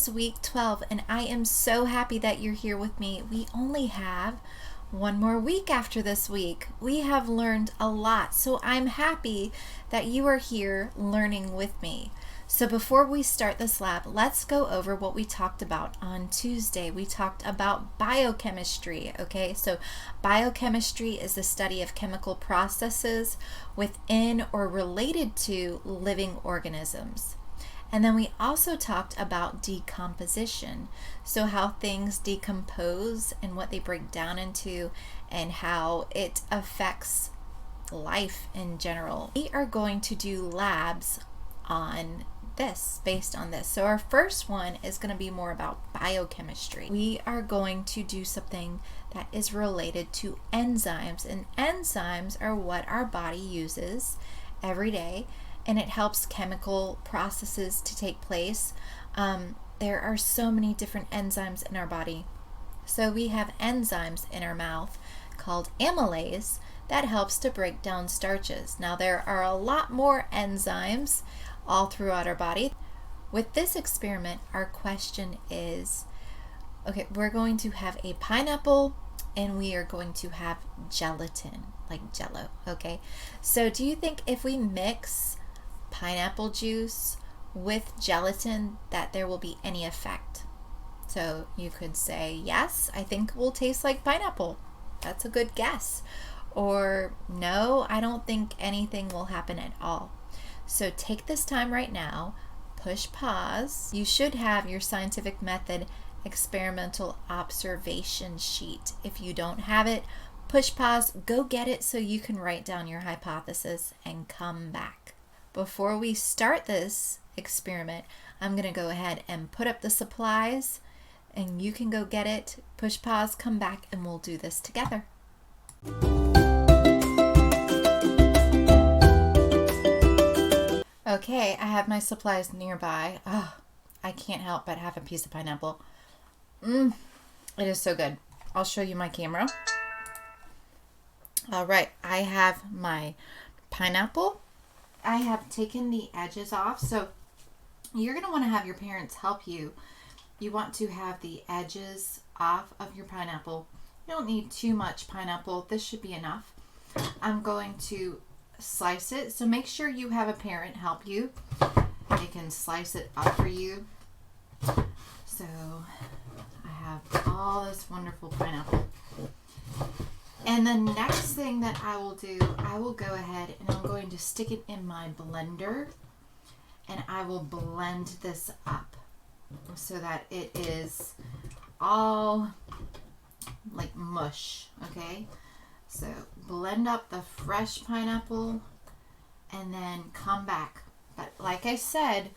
is week 12, and I am so happy that you're here with me. We only have one more week after this week. We have learned a lot, so I'm happy that you are here learning with me. So before we start this lab, let's go over what we talked about on Tuesday. We talked about biochemistry, okay? So biochemistry is the study of chemical processes within or related to living organisms. And then we also talked about decomposition, so how things decompose and what they break down into and how it affects life in general. We are going to do labs on this, based on this. So our first one is going to be more about biochemistry. We are going to do something that is related to enzymes, and enzymes are what our body uses every day, and it helps chemical processes to take place. There are so many different enzymes in our body. So we have enzymes in our mouth called amylase that helps to break down starches. Now there are a lot more enzymes all throughout our body. With this experiment, our question is, okay, we're going to have a pineapple and we are going to have gelatin, like jello, okay? So do you think if we mix pineapple juice with gelatin that there will be any effect? So you could say, yes, I think it will taste like pineapple. That's a good guess. Or no, I don't think anything will happen at all. So take this time right now, push pause. You should have your scientific method experimental observation sheet. If you don't have it, push pause, go get it so you can write down your hypothesis and come back. Before we start this experiment, I'm going to go ahead and put up the supplies and you can go get it, push pause, come back, and we'll do this together. Okay, I have my supplies nearby. Oh, I can't help but have a piece of pineapple. It is so good. I'll show you my camera. All right, I have my pineapple. I have taken the edges off, so you're going to want to have your parents help you. You want to have the edges off of your pineapple. You don't need too much pineapple. This should be enough. I'm going to slice it, so make sure you have a parent help you. They can slice it up for you. So I have all this wonderful pineapple. And the next thing that I will do, I will go ahead and I'm going to stick it in my blender and I will blend this up so that it is all like mush, okay? So blend up the fresh pineapple and then come back. But like I said,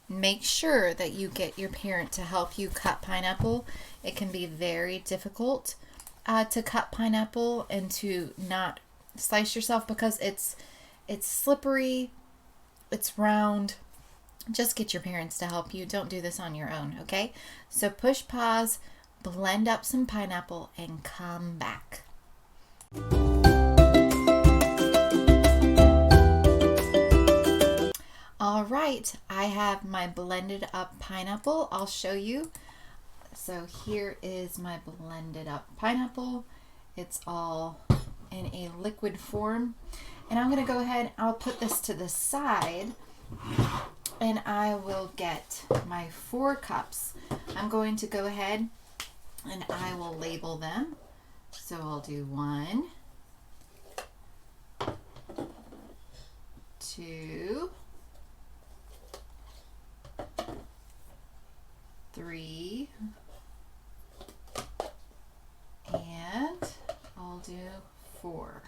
make sure that you get your parent to help you cut pineapple. It can be very difficult to cut pineapple and to not slice yourself because it's slippery, it's round. Just get your parents to help you. Don't do this on your own, okay? So push pause, blend up some pineapple, and come back. All right, I have my blended up pineapple. I'll show you. So here is my blended up pineapple. It's all in a liquid form. And I'm going to go ahead, I'll put this to the side and I will get my 4 cups. I'm going to go ahead and I will label them. So I'll do 1, 2, 3, and I'll do 4.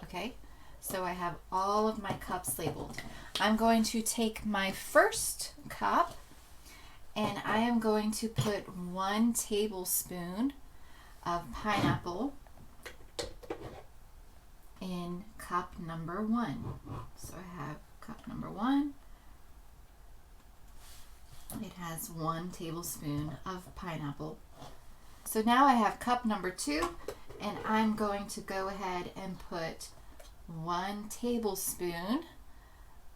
Okay, so I have all of my cups labeled. I'm going to take my first cup and I am going to put 1 tablespoon of pineapple in cup number 1. So I have cup number 1. It has 1 tablespoon of pineapple. So now I have cup number 2, and I'm going to go ahead and put 1 tablespoon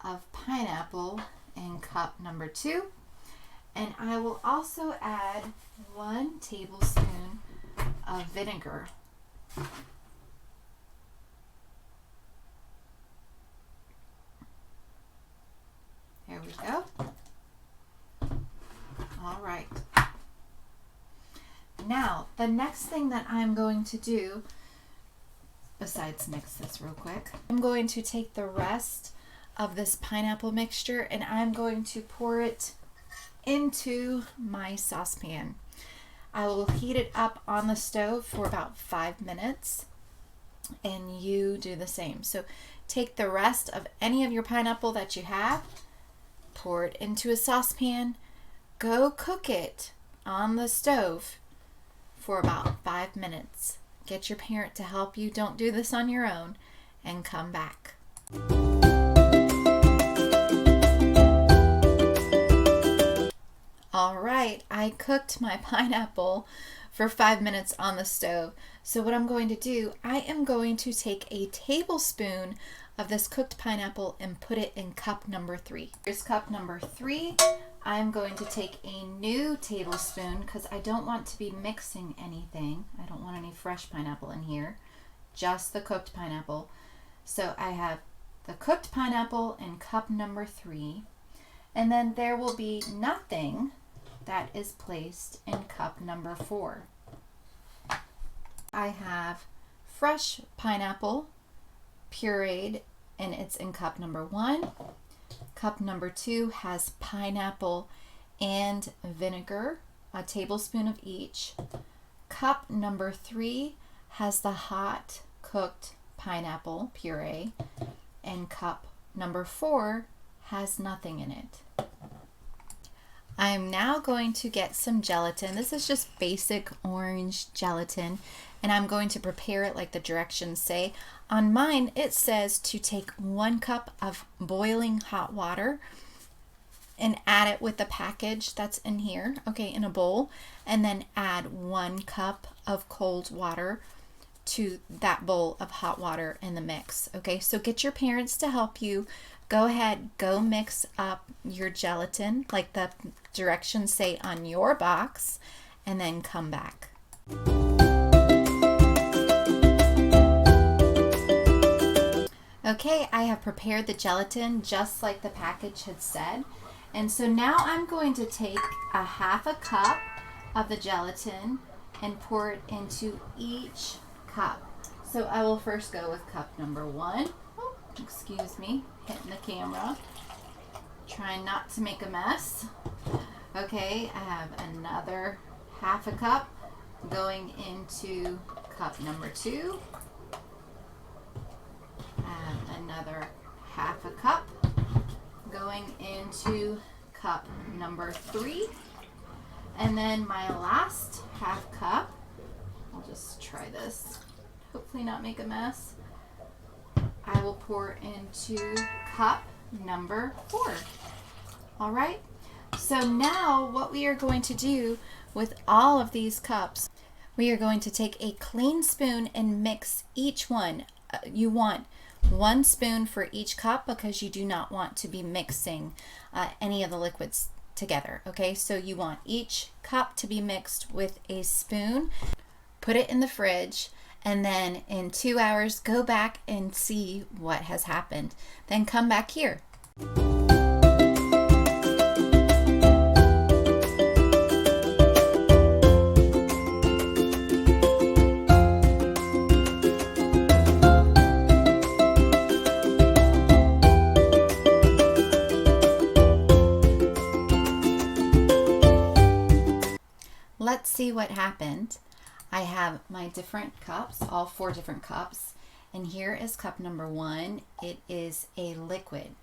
of pineapple in cup number 2. And I will also add 1 tablespoon of vinegar. There we go. All right. Now, the next thing that I'm going to do, besides mix this real quick, I'm going to take the rest of this pineapple mixture and I'm going to pour it into my saucepan. I will heat it up on the stove for about 5 minutes, and you do the same. So take the rest of any of your pineapple that you have, pour it into a saucepan, go cook it on the stove for about 5 minutes. Get your parent to help you. Don't do this on your own, and come back. All right, I cooked my pineapple for 5 minutes on the stove. So what I'm going to do, I am going to take a tablespoon of this cooked pineapple and put it in cup number 3. Here's cup number 3. I'm going to take a new tablespoon because I don't want to be mixing anything. I don't want any fresh pineapple in here, just the cooked pineapple. So I have the cooked pineapple in cup number 3, and then there will be nothing that is placed in cup number 4. I have fresh pineapple pureed, and it's in cup number 1. Cup number 2 has pineapple and vinegar, a tablespoon of each. Cup number 3 has the hot cooked pineapple puree, and cup number 4 has nothing in it. I'm now going to get some gelatin. This is just basic orange gelatin, and I'm going to prepare it like the directions say. On mine, it says to take 1 cup of boiling hot water and add it with the package that's in here, okay, in a bowl, and then add 1 cup of cold water to that bowl of hot water in the mix. Okay, so get your parents to help you. Go ahead, go mix up your gelatin like the directions say on your box, and then come back. Okay, I have prepared the gelatin just like the package had said. And so now I'm going to take a 1/2 cup of the gelatin and pour it into each cup. So I will first go with cup number 1. Oh, excuse me, hitting the camera. Trying not to make a mess. Okay, I have another 1/2 cup going into cup number 2. Another 1/2 cup going into cup number 3, and then my last 1/2 cup, I'll just try this, hopefully not make a mess, I will pour into cup number 4. All right, so now what we are going to do with all of these cups, we are going to take a clean spoon and mix each one. You want 1 spoon for each cup because you do not want to be mixing any of the liquids together. Okay, so you want each cup to be mixed with a spoon. Put it in the fridge, and then in 2 hours go back and see what has happened. Then come back here. Let's see what happened. I have my different cups, all 4 different cups, and here is cup number 1. It is a liquid.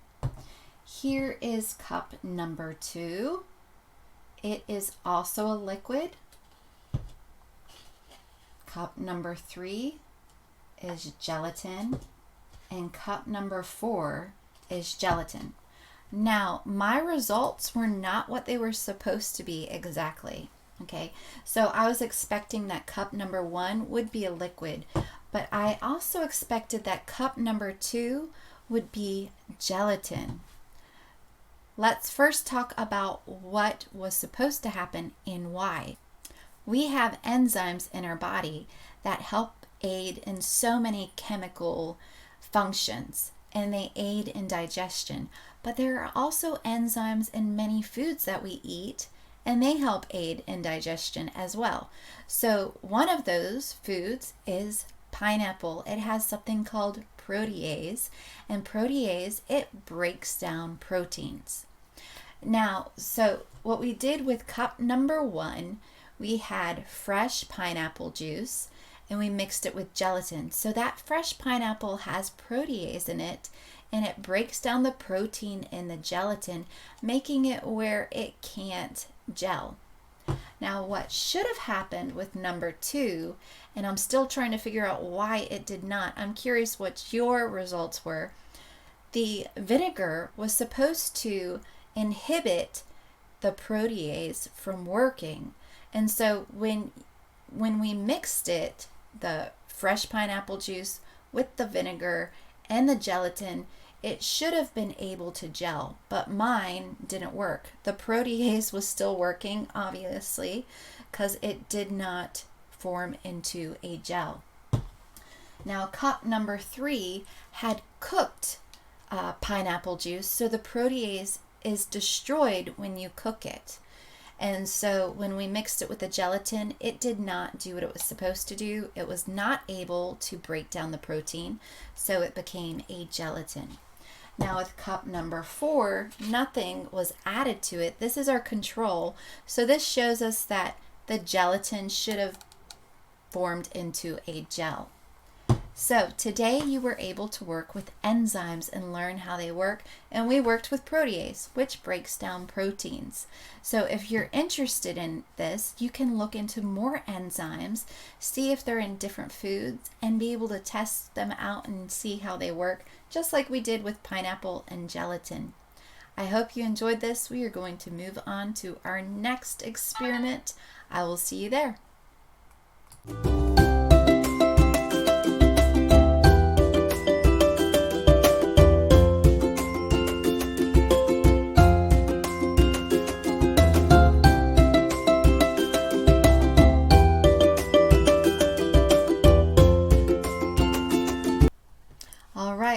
Here is cup number 2. It is also a liquid. Cup number 3 is gelatin, and cup number 4 is gelatin. Now, my results were not what they were supposed to be exactly. Okay, so I was expecting that cup number 1 would be a liquid, but I also expected that cup number 2 would be gelatin. Let's first talk about what was supposed to happen and why. We have enzymes in our body that help aid in so many chemical functions, and they aid in digestion. But there are also enzymes in many foods that we eat, and they help aid in digestion as well. So one of those foods is pineapple. It has something called protease, and protease, it breaks down proteins. Now, so what we did with cup number 1, we had fresh pineapple juice and we mixed it with gelatin. So that fresh pineapple has protease in it, and it breaks down the protein in the gelatin, making it where it can't gel. Now, what should have happened with number 2, and I'm still trying to figure out why it did not. I'm curious what your results were. The vinegar was supposed to inhibit the protease from working. And so when we mixed it, the fresh pineapple juice with the vinegar and the gelatin, it should have been able to gel, but mine didn't work. The protease was still working, obviously, because it did not form into a gel. Now, cup number 3 had cooked pineapple juice, so the protease is destroyed when you cook it. And so when we mixed it with the gelatin, it did not do what it was supposed to do. It was not able to break down the protein, so it became a gelatin. Now with cup number 4, nothing was added to it. This is our control. So this shows us that the gelatin should have formed into a gel. So today you were able to work with enzymes and learn how they work, and we worked with protease, which breaks down proteins. So if you're interested in this, you can look into more enzymes, see if they're in different foods, and be able to test them out and see how they work, just like we did with pineapple and gelatin. I hope you enjoyed this. We are going to move on to our next experiment. I will see you there.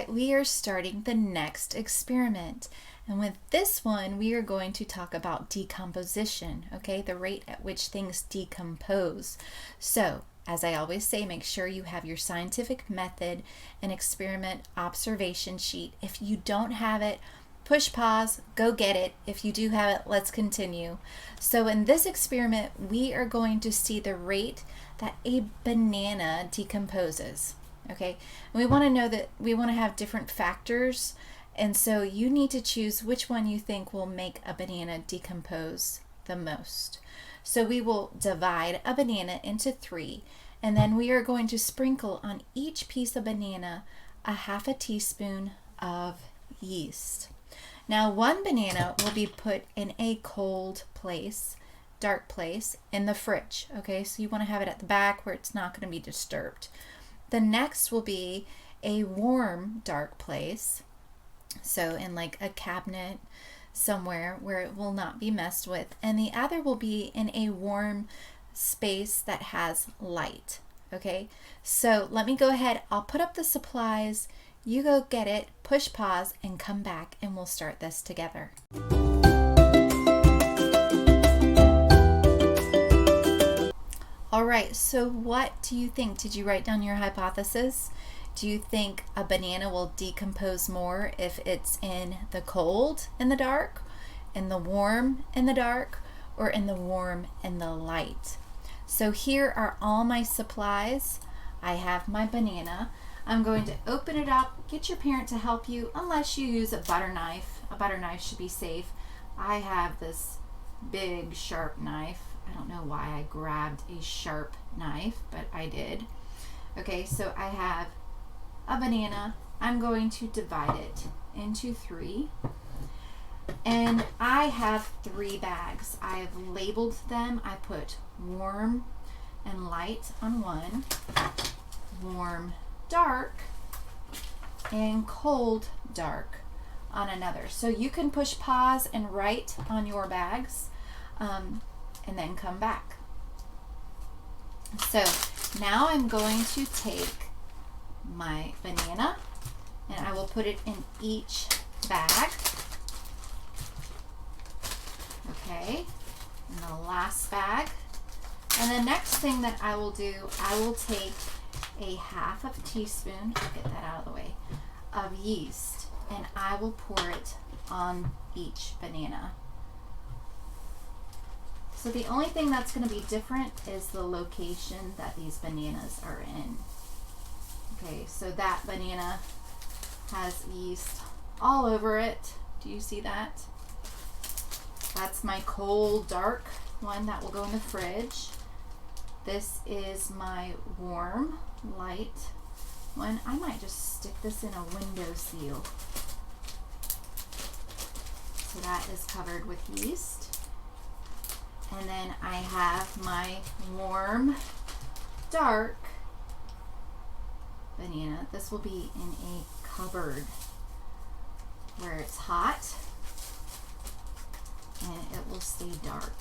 We are starting the next experiment, and with this one we are going to talk about decomposition, okay, the rate at which things decompose. So as I always say, make sure you have your scientific method and experiment observation sheet. If you don't have it, push pause, go get it. If you do have it, let's continue. So in this experiment we are going to see the rate that a banana decomposes. Okay, and we want to know that we want to have different factors, and so you need to choose which one you think will make a banana decompose the most. So we will divide a banana into 3, and then we are going to sprinkle on each piece of banana a half a teaspoon of yeast. Now 1 banana will be put in a cold place, dark place, in the fridge. Okay, so you want to have it at the back where it's not going to be disturbed. The next will be a warm, dark place, so in like a cabinet somewhere where it will not be messed with, and the other will be in a warm space that has light. Okay, so let me go ahead, I'll put up the supplies, you go get it, push pause, and come back and we'll start this together. All right, so what do you think? Did you write down your hypothesis? Do you think a banana will decompose more if it's in the cold in the dark, in the warm in the dark, or in the warm in the light? So here are all my supplies. I have my banana. I'm going to open it up. Get your parent to help you, unless you use a butter knife. A butter knife should be safe. I have this big sharp knife. I don't know why I grabbed a sharp knife, but I did. Okay, so I have a banana. I'm going to divide it into 3. And I have 3 bags. I've labeled them. I put warm and light on one, warm, dark, and cold, dark on another. So you can push pause and write on your bags, and then come back. So now I'm going to take my banana and I will put it in each bag. Okay, and the last bag. And the next thing that I will do, I will take a half of a teaspoon, I'll get that out of the way, of yeast, and I will pour it on each banana. So the only thing that's going to be different is the location that these bananas are in. Okay, so that banana has yeast all over it. Do you see that? That's my cold, dark one that will go in the fridge. This is my warm, light one. I might just stick this in a windowsill. So that is covered with yeast. And then I have my warm, dark banana. This will be in a cupboard where it's hot and it will stay dark.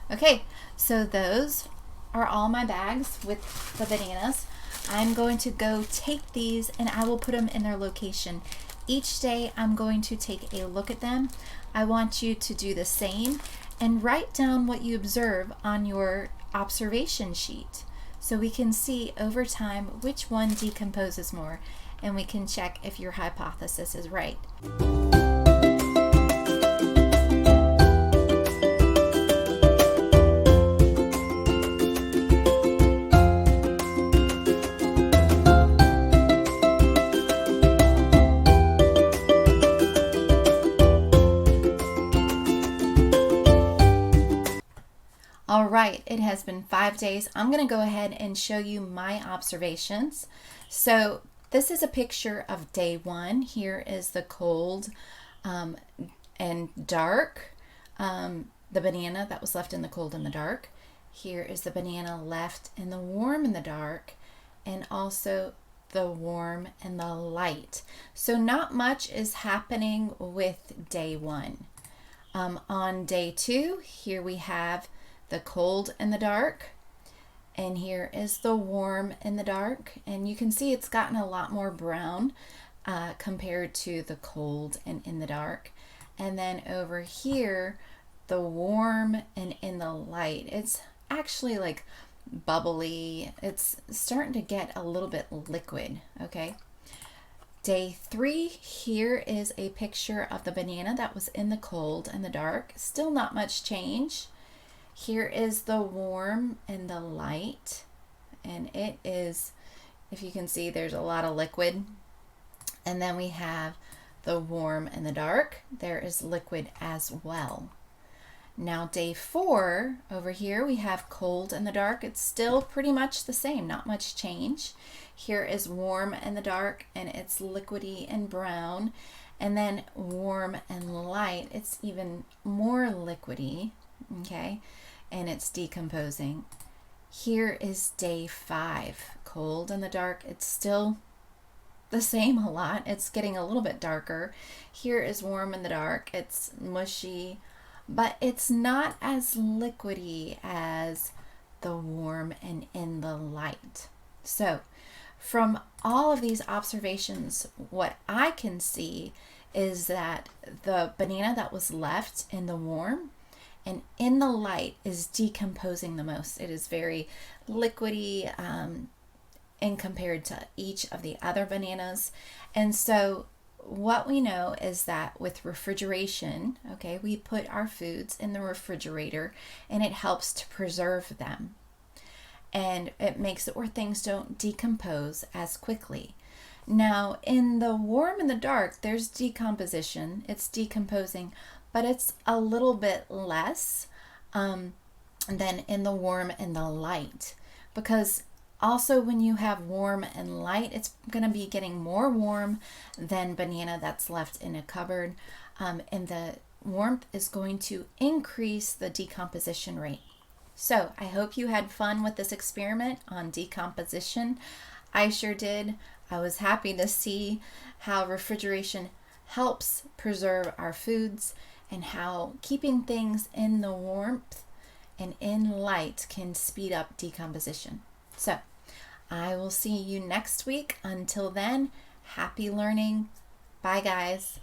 Okay, so those are all my bags with the bananas. I'm going to go take these and I will put them in their location. Each day I'm going to take a look at them. I want you to do the same and write down what you observe on your observation sheet so we can see over time which one decomposes more and we can check if your hypothesis is right. All right, it has been 5 days. I'm going to go ahead and show you my observations. So this is a picture of day 1. Here is the cold and dark, the banana that was left in the cold and the dark. Here is the banana left in the warm and the dark, and also the warm and the light. So not much is happening with day 1. On day 2, here we have the cold and the dark, and here is the warm and the dark, and you can see it's gotten a lot more brown compared to the cold and in the dark. And then over here, the warm and in the light, it's actually like bubbly. It's starting to get a little bit liquid. Okay, day 3, here is a picture of the banana that was in the cold and the dark. Still not much change. Here is the warm and the light, and it is, if you can see, there's a lot of liquid. And then we have the warm and the dark. There is liquid as well. Now day 4, over here we have cold and the dark. It's still pretty much the same, not much change. Here is warm and the dark, and it's liquidy and brown. And then warm and light, it's even more liquidy, okay? And it's decomposing. Here is day 5, cold and the dark. It's still the same a lot. It's getting a little bit darker. Here is warm in the dark. It's mushy, but it's not as liquidy as the warm and in the light. So from all of these observations, what I can see is that the banana that was left in the warm and in the light is decomposing the most. It is very liquidy and compared to each of the other bananas. And so what we know is that with refrigeration, okay, we put our foods in the refrigerator and it helps to preserve them. And it makes it where things don't decompose as quickly. Now, in the warm and the dark, there's decomposition. It's decomposing, but it's a little bit less than in the warm and the light. Because also when you have warm and light, it's going to be getting more warm than banana that's left in a cupboard. And the warmth is going to increase the decomposition rate. So I hope you had fun with this experiment on decomposition. I sure did. I was happy to see how refrigeration helps preserve our foods, and how keeping things in the warmth and in light can speed up decomposition. So I will see you next week. Until then, happy learning. Bye, guys.